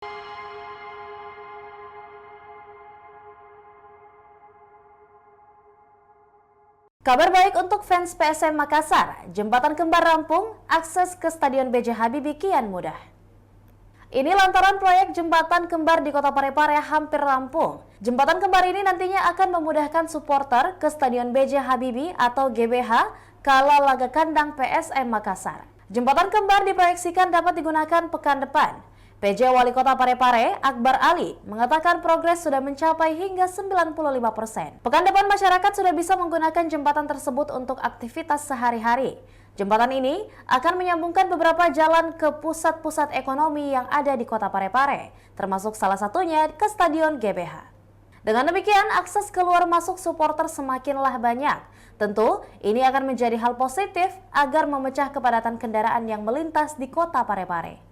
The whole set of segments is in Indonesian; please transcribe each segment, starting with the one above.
Kabar baik untuk fans PSM Makassar, jembatan kembar rampung, akses ke Stadion B.J. Habibie kian mudah. Ini lantaran proyek jembatan kembar di Kota Parepare hampir rampung. Jembatan kembar ini nantinya akan memudahkan supporter ke Stadion B.J. Habibie atau GBH kala laga kandang PSM Makassar. Jembatan kembar diproyeksikan dapat digunakan pekan depan. PJ Wali Kota Parepare, Akbar Ali, mengatakan progres sudah mencapai hingga 95%. Pekan depan masyarakat sudah bisa menggunakan jembatan tersebut untuk aktivitas sehari-hari. Jembatan ini akan menyambungkan beberapa jalan ke pusat-pusat ekonomi yang ada di Kota Parepare, termasuk salah satunya ke Stadion GBH. Dengan demikian, akses keluar masuk supporter semakinlah banyak. Tentu, ini akan menjadi hal positif agar memecah kepadatan kendaraan yang melintas di Kota Parepare.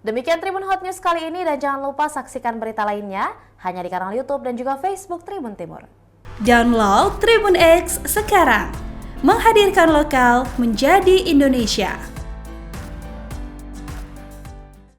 Demikian Tribun Hot News kali ini dan jangan lupa saksikan berita lainnya hanya di kanal YouTube dan juga Facebook Tribun Timur. Download Tribun X sekarang, menghadirkan lokal menjadi Indonesia.